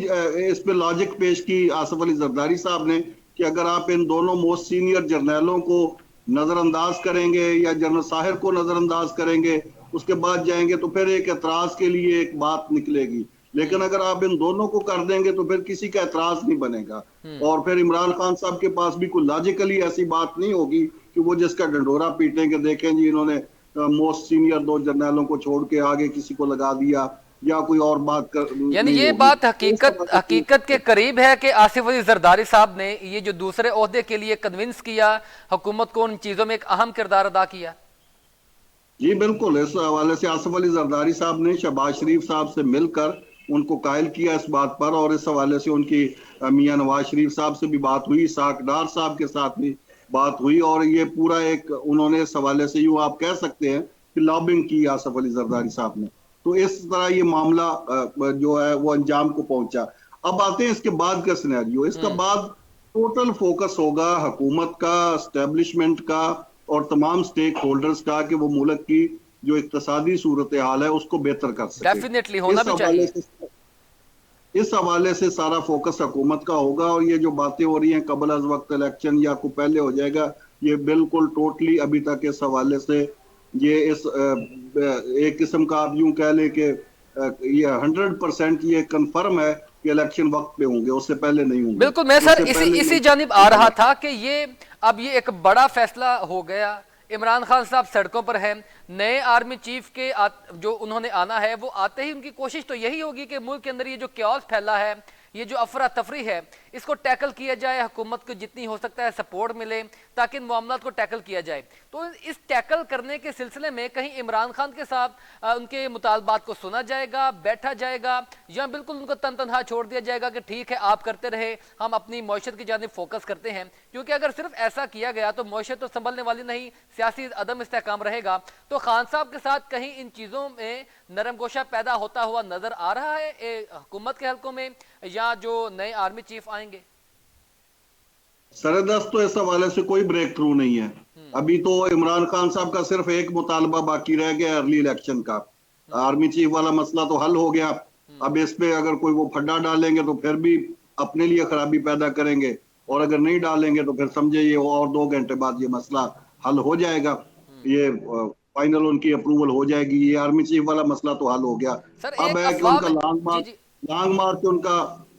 इस पे लॉजिक पेश की आसिफ अली जरदारी साहब ने कि अगर आप इन दोनों मोस्ट सीनियर जर्नैलों को नजरअंदाज करेंगे या जनरल साहिर को नजरअंदाज करेंगे, उसके बाद जाएंगे तो फिर एक एतराज के लिए एक बात निकलेगी। लेकिन अगर आप इन दोनों को कर देंगे तो फिर किसी का एतराज नहीं बनेगा, और फिर इमरान खान साहब के पास भी कोई लॉजिकली ऐसी बात नहीं होगी कि वो जिसका डंडोरा पीटेंगे, देखें जी इन्होंने मोस्ट सीनियर 2 जर्नैलों को छोड़ के आगे किसी को लगा दिया, या कोई और बात कर यानी नहीं ये होगी। बात हकीकत के करीब है कि आसिफ अली जरदारी साहब ने ये जो दूसरे ओहदे के लिए कन्विंस किया हुकूमत को, उन चीजों में एक अहम किरदार अदा किया। जी बिल्कुल, इस हवाले से आसिफ अली जरदारी साहब ने शहबाज शरीफ साहब से मिलकर उनको कायल किया इस बात पर, और इस हवाले से उनकी मियां नवाज शरीफ साहब से भी बात हुई, साक डार साहब के साथ भी बात हुई, और ये पूरा एक उन्होंने इस हवाले से यूं आप कह सकते हैं कि लॉबिंग की आसिफ अली जरदारी साहब ने। तो इस तरह ये मामला जो है वो अंजाम को पहुंचा। अब आते हैं इसके बाद का सिनेरियो। इसका बाद टोटल फोकस होगा हुकूमत का, एस्टेब्लिशमेंट का और तमाम स्टेक होल्डर्स का कि वो मुल्क की जो इक्तसादी सूरत हाल है उसको बेहतर कर सके। डेफिनेटली होना भी चाहिए। इस हवाले से सारा फोकस हुकूमत का होगा, और ये जो बातें हो रही हैं कबल अज वक्त इलेक्शन या को पहले हो जाएगा, ये बिल्कुल टोटली अभी तक इस हवाले से ये इस एक किस्म का आप यूं कह लें कि ये 100% ये कंफर्म है कि इलेक्शन वक्त पे होंगे, उससे पहले नहीं होंगे। बिल्कुल, मैं सर इसी जानिब आ रहा था कि ये अब ये एक बड़ा फैसला हो गया। इमरान खान साहब सड़कों पर हैं, नए आर्मी चीफ के जो उन्होंने आना है, वो आते ही उनकी कोशिश तो यही होगी कि मुल्क के अंदर ये जो क्यास फैला है, ये जो अफरा तफरी है, इसको टैकल किया जाए, हुकूमत को जितनी हो सकता है सपोर्ट मिले ताकि इन मामलात को टैकल किया जाए। तो इस टैकल करने के सिलसिले में कहीं इमरान खान के साथ उनके मुतालबात को सुना जाएगा, बैठा जाएगा, या बिल्कुल उनको तन तनहा छोड़ दिया जाएगा कि ठीक है आप करते रहे, हम अपनी मईशत की जानिब फोकस करते हैं। क्योंकि अगर सिर्फ ऐसा किया गया तो मईशत तो संभलने वाली नहीं, सियासी अदम इस्तेहकाम रहेगा। तो खान साहब के साथ कहीं इन चीज़ों में नरम गोशा पैदा होता हुआ नजर आ रहा है हुकूमत के हलकों में, या जो नए आर्मी चीफ आएंगे? सरदस्त तो इस हवाले से कोई ब्रेक थ्रू नहीं है। अभी तो इमरान खान साहब का सिर्फ एक मुतालबा बाकी रह गया अर्ली इलेक्शन का। आर्मी चीफ वाला मसला तो हल हो गया। अब इस पे अगर कोई वो फड्डा डालेंगे तो फिर भी अपने लिए खराबी पैदा करेंगे, और अगर नहीं डालेंगे तो फिर समझे ये और 2 घंटे बाद ये मसला हल हो जाएगा, ये फाइनल उनकी अप्रूवल हो जाएगी। ये आर्मी चीफ वाला मसला तो हल हो गया। अब है कि उनका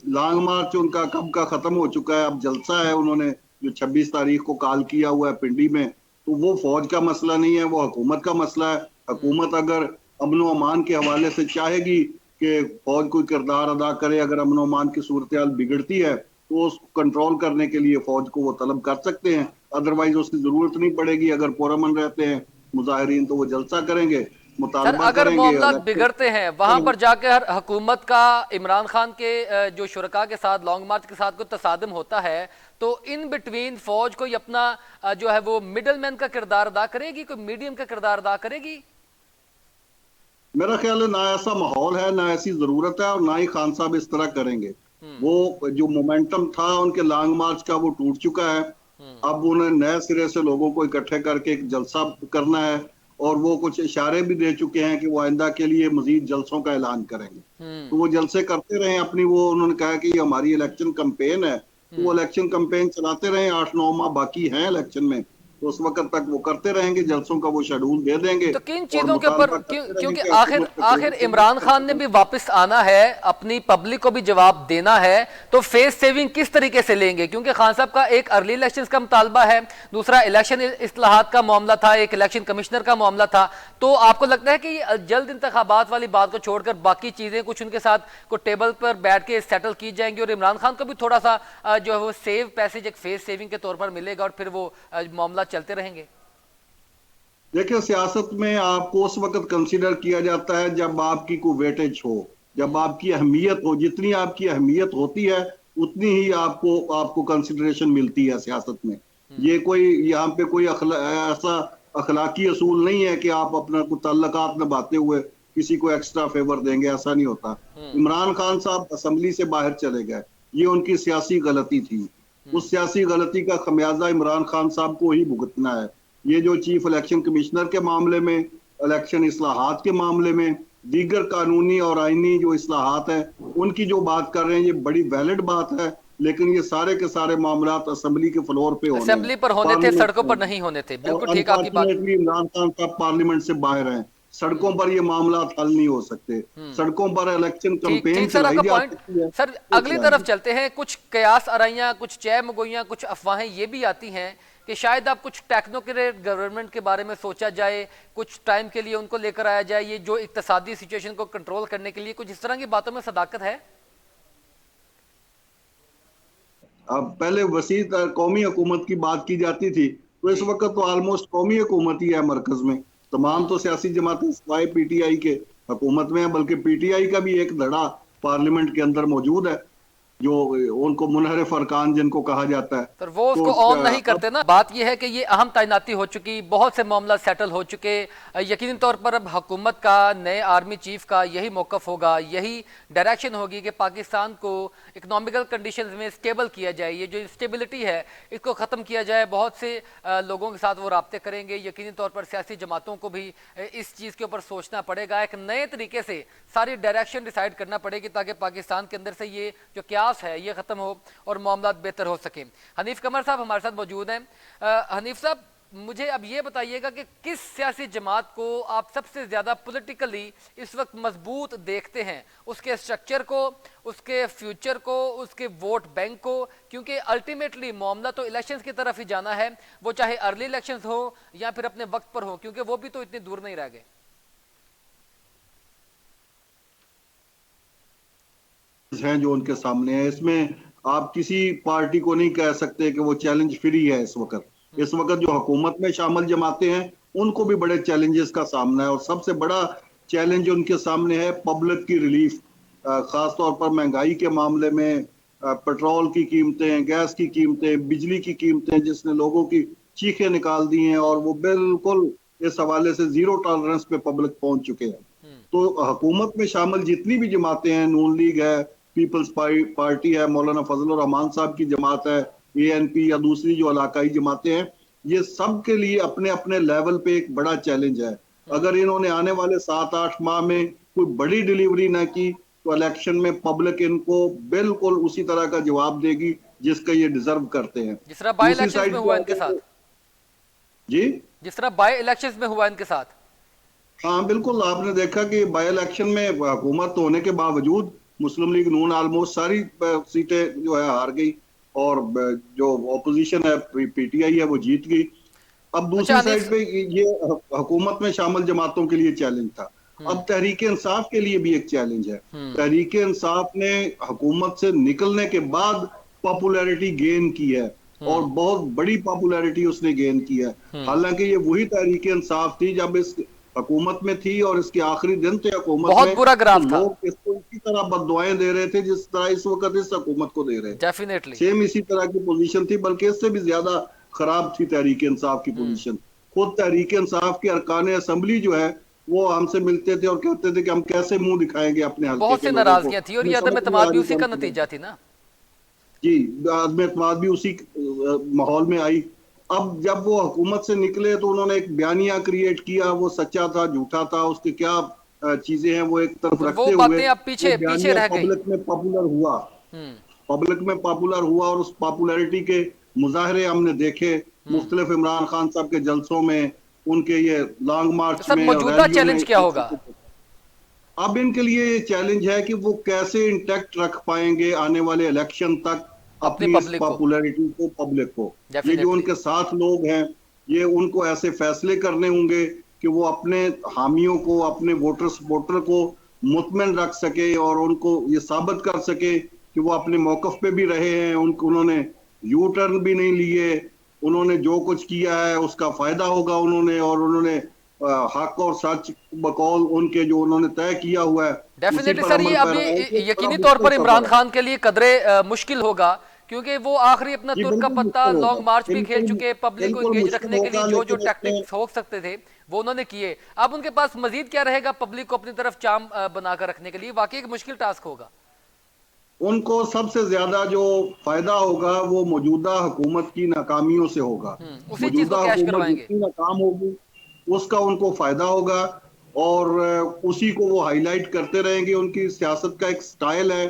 लॉन्ग मार्च उनका कब का खत्म हो चुका है। अब जलसा है, उन्होंने जो 26 तारीख को कॉल किया हुआ है पिंडी में, तो वो फौज का मसला नहीं है, वो हुकूमत का मसला है। हुकूमत अगर अमन अमान के हवाले से चाहेगी कि फौज कोई किरदार अदा करे, अगर अमन अमान की सूरत हाल बिगड़ती है तो उसको कंट्रोल करने के लिए फौज को वो तलब कर सकते हैं, अदरवाइज उसकी जरूरत नहीं पड़ेगी। अगर पुरअमन रहते हैं मुजाहिरीन तो वो जलसा करेंगे, सर अगर मामला बिगड़ते हैं वहां पर जाकर हुकूमत का इमरान खान के जो शुरका के साथ लॉन्ग मार्च के साथ कोई तसादम होता है, तो इन बिटवीन फौज कोई अपना जो है वो मिडल मैन का किरदार अदा करेगी, कोई मीडियम का किरदार अदा करेगी? मेरा ख्याल है ना ऐसा माहौल है, ना ऐसी जरूरत है, और ना ही खान साहब इस तरह करेंगे। वो जो मोमेंटम था उनके लॉन्ग मार्च का वो टूट चुका है। अब उन्हें नए सिरे से लोगों को इकट्ठे करके एक जलसा करना है, और वो कुछ इशारे भी दे चुके हैं कि वो आइंदा के लिए मजीद जलसों का ऐलान करेंगे। तो वो जलसे करते रहे अपनी, वो उन्होंने कहा कि ये हमारी इलेक्शन कैंपेन है, तो वो इलेक्शन कैंपेन चलाते रहे। 8-9 माह बाकी हैं इलेक्शन में, तो उस वक्त तक वो करते रहेंगे, जलसों का वो शेड्यूल दे देंगे। तो किन चीजों के ऊपर, क्योंकि आखिर इमरान खान ने भी वापस आना है, अपनी पब्लिक को भी जवाब देना है, तो फेस सेविंग किस तरीके से लेंगे? क्योंकि खान साहब का एक अर्ली इलेक्शन का मुतालबा है, दूसरा इलेक्शन इस्लाहात का मामला था, एक इलेक्शन कमिश्नर का मामला था। तो आपको लगता है कि जल्द इंतखाबात वाली बात को छोड़कर बाकी चीजें कुछ उनके साथ को टेबल पर बैठ के सेटल की जाएंगी, और इमरान खान को भी थोड़ा सा जो है वो सेव पैसेज एक फेस सेविंग के तौर पर मिलेगा, और फिर वो मामला चलते रहेंगे? देखिए, सियासत में आपको उस वक्त कंसीडर किया जाता है जब आपकी कोई वेटेज हो, जब आपकी अहमियत हो। जितनी आपकी अहमियत होती है उतनी ही आपको कंसीडरेशन मिलती है सियासत में। ये कोई यहाँ पे कोई ऐसा अखलाकी असूल नहीं है कि आप अपना कोई ताल्लुकात निभाते हुए किसी को एक्स्ट्रा फेवर देंगे, ऐसा नहीं होता। इमरान खान साहब असेंबली से बाहर चले गए, ये उनकी सियासी गलती थी। उस सियासी गलती का खमियाजा इमरान खान साहब को ही भुगतना है। ये जो चीफ इलेक्शन कमिश्नर के मामले में, इलेक्शन इस्लाहात के मामले में, दीगर कानूनी और आईनी जो इस्लाहात है उनकी जो बात कर रहे हैं, ये बड़ी वैलिड बात है। लेकिन ये सारे के सारे मामलात असेंबली के फ्लोर पे होने हैं, असेंबली पर होने थे, पार्लियामेंट सड़कों में पर होने नहीं होने थे। हैं। और बिल्कुल ठीक आपकी बात। अनफॉर्चुनेटली इमरान खान साहब पार्लियामेंट से बाहर हैं, सड़कों पर ये मामलात हल नहीं हो सकते। सड़कों पर इलेक्शन ठीक कैंपेन ठीक सर, चलाई आपका जा पॉइंट। सकती है, सर वो अगली चलाई तरफ जाए। चलते हैं। कुछ कयास आराइयां, कुछ चय मगोइयां, कुछ अफवाहें ये भी आती हैं कि शायद आप कुछ टेक्नोक्रेट गवर्नमेंट के बारे में सोचा जाए, कुछ टाइम के लिए उनको लेकर आया जाए, ये जो इक्तसादी सिचुएशन को कंट्रोल करने के लिए, कुछ इस तरह की बातों में सदाकत है? अब पहले वसी कौमी हुकूमत की बात की जाती थी, तो इस जी। वक्त तो ऑलमोस्ट कौमी हुकूमत ही है मरकज में। तमाम तो सियासी जमातें सिवाय पीटीआई के हुकूमत में है, बल्कि पीटीआई का भी एक धड़ा पार्लियामेंट के अंदर मौजूद है, जो उनको मुनहरिफ अरकान जिनको कहा जाता है। सर वो तो उसको ऑन नहीं अब करते ना। बात यह है कि ये अहम तैनाती हो चुकी, बहुत से मामला सेटल हो चुके। यकीनी तौर पर अब हुकूमत का, नए आर्मी चीफ का यही मौकफ होगा, यही डायरेक्शन होगी कि पाकिस्तान को इकोनॉमिकल कंडीशंस में स्टेबल किया जाए। ये जो इंस्टेबिलिटी है इसको ख़त्म किया जाए। बहुत से लोगों के साथ वो राब्ते करेंगे। यकीनी तौर पर सियासी जमातों को भी इस चीज़ के ऊपर सोचना पड़ेगा, एक नए तरीके से सारी डायरेक्शन डिसाइड करना पड़ेगी, ताकि पाकिस्तान के अंदर से ये जो क्यास है ये ख़त्म हो और मामला बेहतर हो सके। हनीफ कमर साहब हमारे साथ मौजूद हैं। हनीफ साहब, मुझे अब ये बताइएगा कि किस सियासी जमात को आप सबसे ज़्यादा पॉलिटिकली इस वक्त मजबूत देखते हैं, उसके स्ट्रक्चर को, उसके फ्यूचर को, उसके वोट बैंक को? क्योंकि अल्टीमेटली मामला तो इलेक्शंस की तरफ ही जाना है, वो चाहे अर्ली इलेक्शंस हो या फिर अपने वक्त पर हो, क्योंकि वो भी तो इतनी दूर नहीं रह गए। हैं जो उनके सामने है, इसमें आप किसी पार्टी को नहीं कह सकते कि वो चैलेंज फ्री है इस वक्त। इस वक्त जो हुकूमत में शामिल जमाते हैं उनको भी बड़े चैलेंजेस का सामना है, और सबसे बड़ा चैलेंज उनके सामने है पब्लिक की रिलीफ, खास तौर पर महंगाई के मामले में। पेट्रोल की कीमतें, गैस की कीमतें, बिजली की कीमतें, जिसने लोगों की चीखें निकाल दी हैं, और वो बिल्कुल इस हवाले से जीरो टॉलरेंस पे पब्लिक पहुंच चुके हैं। तो हुकूमत में शामिल जितनी भी जमातें हैं, नून लीग है, पीपल्स पार्टी है, मौलाना फजल रहमान साहब की जमात है, एएनपी या दूसरी जो इलाकाई जमातें हैं, ये सब के लिए अपने अपने लेवल पे एक बड़ा चैलेंज है। अगर इन्होंने आने वाले 7-8 माह में कोई बड़ी डिलीवरी ना की, तो इलेक्शन में पब्लिक इनको बिल्कुल उसी तरह का जवाब देगी जिसका ये डिजर्व करते हैं। जिस तरह बाई दूसरी इलेक्शंस में साइड हुआ पे इनके साथ, जी जिस तरह बाई इलेक्शंस में हुआ इनके साथ। हाँ बिल्कुल, आपने देखा कि बाई इलेक्शन में हुकूमत होने के बावजूद मुस्लिम लीग नून ऑलमोस्ट सारी सीटें जो है हार गई, और जो ऑपोजिशन है पीटीआई है वो जीत गई। अब अच्छा दूसरी हनीफ। साइड पे ये हुकूमत में शामिल जमातों के लिए चैलेंज था। अब तहरीक इंसाफ के लिए भी एक चैलेंज है। तहरीक इंसाफ ने हुकूमत से निकलने के बाद पॉपुलैरिटी गेन की है, और बहुत बड़ी पॉपुलैरिटी उसने गेन की है। हालांकि ये वही तहरीक इंसाफ थी जब इस हुकूमत में थी, और इसके आखिरी दिन थे हुकूमत बहुत में, बुरा तो ग्राफ था। लोग इसको इसी तरह बददुआएं दे रहे थे जिस तरह इस वक्त इस हुकूमत को दे रहे हैं। डेफिनेटली। सेम इसी तरह की पोजीशन थी, बल्कि इससे भी ज्यादा खराब थी तहरीक इंसाफ की पोजीशन। खुद तहरीक इंसाफ के अरकान असेंबली जो है वो हमसे मिलते थे और कहते थे कि हम कैसे मुंह दिखाएंगे अपने हल्के बहुत के सी लोगों को, नाराजगियां थी, और हमें ये अदम समझ नहीं एतमाद आ भी रही उसी का कौन सी नतीजा बात। थी ना। जी, आदम एतमाद भी उसी माहौल में आई। अब जब वो हुकूमत से निकले तो उन्होंने एक बयानिया क्रिएट किया, वो सच्चा था झूठा था उसके क्या चीजें हैं वो एक तरफ और वो रखते हुए बातें अब वो पीछे पीछे बयानिया रह गई। पब्लिक में पॉपुलर हुआ। हम्म। पब्लिक में पॉपुलर हुआ, और उस पॉपुलैरिटी के मुजाहरे हमने देखे मुख्तलिफ इमरान खान साहब के जलसों में, उनके ये लॉन्ग तो मार्च सर में और मौजूदा रैलियों में। चैलेंज क्या होगा? अब इनके लिए ये चैलेंज है कि वो कैसे इंटैक्ट रख पाएंगे आने वाले इलेक्शन तक अपनी अपनी इस पब्लिक को। पॉपुलैरिटी को, पब्लिक को। ये जो डेफिनेटली। उनके साथ लोग हैं, ये उनको ऐसे फैसले करने होंगे कि वो अपने हामियों को, अपने वोटर सपोर्टर को मुतमिन रख सके, और उनको ये साबित कर सके कि वो अपने मौकफ पे भी रहे हैं। उन्होंने यू टर्न भी नहीं लिए, उन्होंने जो कुछ किया है उसका फायदा होगा उन्होंने, और उन्होंने हक और सच बकौल उनके जो उन्होंने तय किया हुआ है उसी डेफिनेटली पर सर, अमल ये कर अभी रहे हैं। एक बड़ा यकीनी तौर मुश्किल पर इमरान सफर है। खान के लिए कदरे मुश्किल होगा, क्योंकि वो आखिरी अपना जी तुर का बिल्कुल पत्ता मुश्किल होगा, लॉन्ग मार्च भी खेल बिल्कुल चुके। पब्लिक को बिल्कुल इंगेज मुश्किल रखने के लिए होगा, जो जो लेकिन अपने टैक्टिक्स हो सकते थे वो उन्होंने किए। अब उनके पास मजीद क्या रहेगा पब्लिक को अपनी तरफ चाम बनाकर रखने के लिए? वाकई एक मुश्किल टास्क होगा। उनको सबसे ज्यादा जो फायदा होगा वो मौजूदा हुकूमत की नाकामियों से होगा। उसी चीज को मौजूदा कैश हुकूमत करवाएंगे। जितनी नाकाम होगी उसका उनको फायदा होगा, और उसी को वो हाईलाइट करते रहेंगे। उनकी सियासत का एक स्टाइल है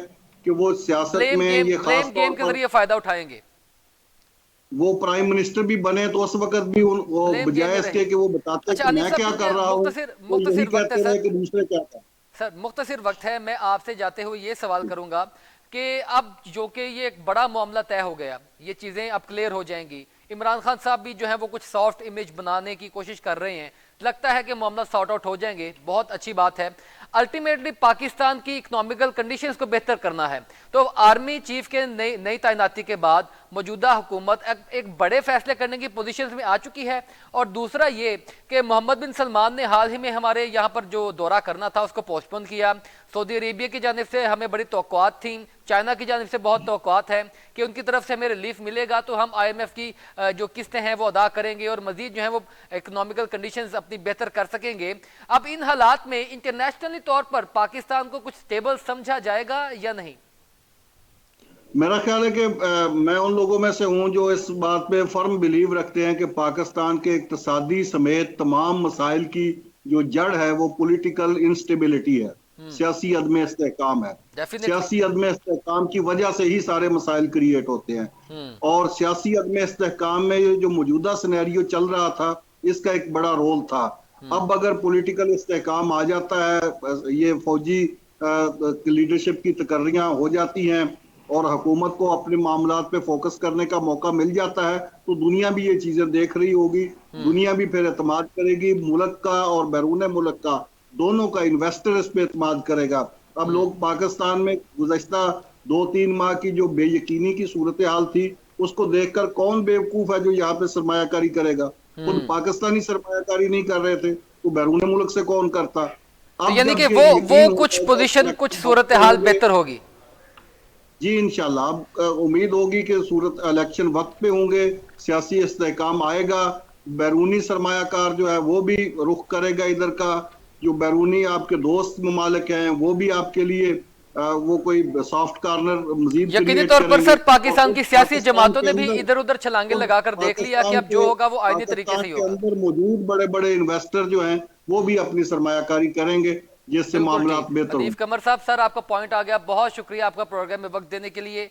कि वो सियासत में ये खास ब्लेम गेम तौर के पर जरिए फायदा उठाएंगे। वो प्राइम मिनिस्टर भी बने तो उस वक्त भी वो ब्लेम गेम बजाय में इसके रहेगी। कि वो बताते अच्छा कि अनीफ मैं साहब, क्या कर क्योंकि रहा हूँ, मुख्तसिर वो यही मुख्तसिर वक्त है कहते रहे सर, कि दूसरे क्या कर। सर मुख्तसिर वक्त है, मैं आपसे जाते हुए ये सवाल करूंगा कि अब जो कि ये एक बड़ा मामला तय हो गया, ये चीज़ें अब क्लियर हो जाएंगी। इमरान खान साहब भी जो है वो कुछ सॉफ्ट इमेज बनाने की कोशिश कर रहे हैं, लगता है कि मामला सॉर्ट आउट हो जाएंगे, बहुत अच्छी बात है। अल्टीमेटली पाकिस्तान की इकोनॉमिकल कंडीशंस को बेहतर करना है, तो आर्मी चीफ के नई तैनाती के बाद मौजूदा हुकूमत एक बड़े फैसले करने की पोजीशन में आ चुकी है। और दूसरा ये कि मोहम्मद बिन सलमान ने हाल ही में हमारे यहाँ पर जो दौरा करना था उसको पोस्टपोन किया। सऊदी अरेबिया की जानिब से हमें बड़ी तवक्कुआत थी, चाइना की जानिब से बहुत तवक्कुआत है कि उनकी तरफ से हमें रिलीफ मिलेगा तो हम IMF की जो किस्तें हैं वो अदा करेंगे और मजीद जो है वो इकोनॉमिकल कंडीशंस अपनी बेहतर कर सकेंगे। अब इन हालात में इंटरनेशनली तौर पर पाकिस्तान को कुछ स्टेबल समझा जाएगा या नहीं? मेरा ख्याल है कि मैं उन लोगों में से हूं जो इस बात पे फर्म बिलीव रखते हैं कि पाकिस्तान के इक्तसादी समेत तमाम मसाइल की जो जड़ है वो पॉलिटिकल इंस्टेबिलिटी है, सियासी अदम इस्तेहकाम है। डेफिनेटली। सियासी अदम इस्तेहकाम की वजह से ही सारे मसाइल क्रिएट होते हैं। और सियासी अदम इस्तेहकाम में ये जो मौजूदा सिनेरियो चल रहा था इसका एक बड़ा रोल था। अब अगर पॉलिटिकल इस्तेहकाम आ जाता है, ये फौजी लीडरशिप की तकर्रियां हो जाती हैं और हुकूमत को अपने मामलात पे फोकस करने का मौका मिल जाता है, तो दुनिया भी ये चीजें देख रही होगी। दुनिया भी फिर एतमाद करेगी, मुल्क का और बैरून मुल्क का दोनों का इन्वेस्टर इस पे एतमाद करेगा। अब लोग पाकिस्तान में गुज़श्ता 2-3 माह की जो बेयकीनी की सूरत हाल थी उसको देखकर कौन बेवकूफ है जो यहाँ पे सरमायाकारी करेगा। खुद पाकिस्तानी सरमायाकारी नहीं कर रहे थे तो बैरून मुल्क से कौन करता। तो अब यानी जब कि ये वो यकीन हो कुछ जाएगा कि पोजीशन, कुछ सूरत इलेक्शन हाल होंगे, बेहतर होगी। जी इंशाल्लाह। अब उम्मीद होगी कि सूरत इलेक्शन वक्त पे होंगे, सियासी इस्तेहकाम आएगा, बैरूनी सरमायाकार जो है वो भी रुख करेगा इधर का। जो बैरूनी आपके दोस्त ममालिक हैं वो भी आपके लिए वो कोई सॉफ्ट कॉर्नर मजीद यकीनी क्रिएट तौर पर करेंगे। सर और पाकिस्तान उस की सियासी पाकिस्तान जमातों के ने भी अंदर इधर उधर छलांगे उस लगाकर देख लिया कि अब जो होगा वो आईनी तरीके से ही होगा। मौजूद बड़े बड़े इन्वेस्टर जो हैं वो भी अपनी सरमायाकारी करेंगे जिससे बिल्कुल मामला ठीक। बेहतर हनीफ होंगे। कमर साहब, सर आपका पॉइंट आ गया, बहुत शुक्रिया आपका प्रोग्राम में वक्त देने के लिए।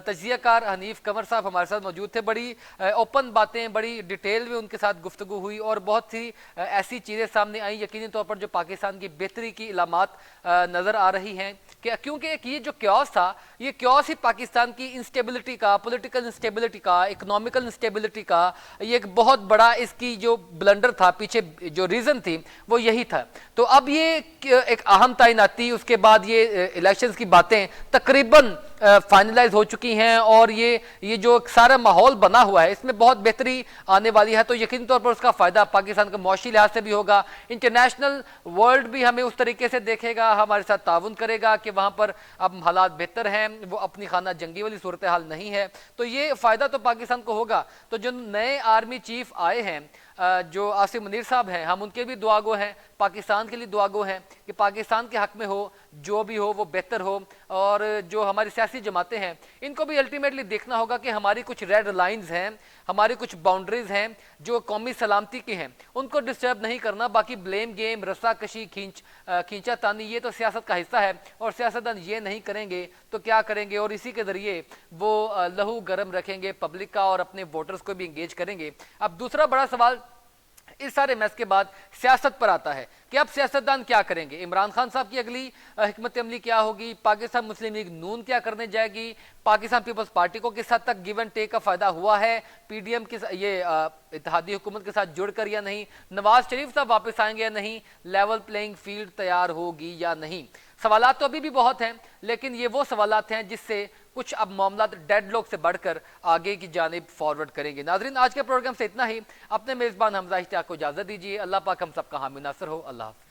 तजियाकार हनीफ कमर साहब हमारे साथ मौजूद थे, बड़ी ओपन बातें, बड़ी डिटेल में उनके साथ गुफ्तगू हुई और बहुत सी ऐसी चीज़ें सामने आई यकीनी तौर पर जो पाकिस्तान की बेहतरी की इलामात नज़र आ रही हैं। क्योंकि एक ये जो क्योस था, ये क्योस ही पाकिस्तान की इंस्टेबिलिटी का, पॉलिटिकल इंस्टेबिलिटी का, इकोनॉमिकल इंस्टेबिलिटी का ये एक बहुत बड़ा इसकी जो ब्लंडर था, पीछे जो रीज़न थी वो यही था। तो अब ये एक अहम तैनाती, उसके बाद ये इलेक्शंस की बातें तकरीबन फाइनलाइज हो चुकी हैं और ये जो सारा माहौल बना हुआ है इसमें बहुत बेहतरी आने वाली है। तो यकीनी तौर पर उसका फायदा पाकिस्तान के मौशी लिहाज से भी होगा, इंटरनेशनल वर्ल्ड भी हमें उस तरीके से देखेगा, हमारे साथ ताउन करेगा कि वहां पर अब हालात बेहतर हैं, वो अपनी खाना जंगी वाली सूरत हाल नहीं है। तो ये फायदा तो पाकिस्तान को होगा। तो जो नए आर्मी चीफ आए हैं, जो आसिम मुनीर साहब हैं, हम उनके भी दुआगो हैं, पाकिस्तान के लिए दुआगो हैं कि पाकिस्तान के हक में हो, जो भी हो वो बेहतर हो। और जो हमारी सियासी जमातें हैं इनको भी अल्टीमेटली देखना होगा कि हमारी कुछ रेड लाइंस हैं, हमारी कुछ बाउंड्रीज हैं जो कौमी सलामती की हैं, उनको डिस्टर्ब नहीं करना। बाकी ब्लेम गेम, रस्साकशी, खींचा तानी ये तो सियासत का हिस्सा है और सियासतदान ये नहीं करेंगे तो क्या करेंगे, और इसी के जरिए वो लहू गर्म रखेंगे पब्लिक का और अपने वोटर्स को भी इंगेज करेंगे। अब दूसरा बड़ा सवाल इस सारे मैच के बाद सियासत पर आता है कि अब सियासतदान क्या करेंगे, इमरान खान साहब की अगली हिकमत अमली क्या होगी, पाकिस्तान मुस्लिम लीग नून क्या करने जाएगी, पाकिस्तान पीपल्स पार्टी को किस हद तक गिव एंड टेक का फायदा हुआ है, पीडीएम के ये इत्तेहादी हुकूमत के साथ जुड़कर या नहीं, नवाज शरीफ साहब वापस आएंगे या नहीं, लेवल प्लेइंग फील्ड तैयार होगी या नहीं। सवालात तो अभी भी बहुत हैं, लेकिन ये वो सवालात हैं जिससे कुछ अब मामला डेडलॉक से बढ़कर आगे की जानिब फॉरवर्ड करेंगे। नाजरीन, आज के प्रोग्राम से इतना ही। अपने मेज़बान हमजा इश्तियाक को इजाज़त दीजिए। अल्लाह पाक हम सबका हामी नासर हो। अल्लाह हाफ़िज़।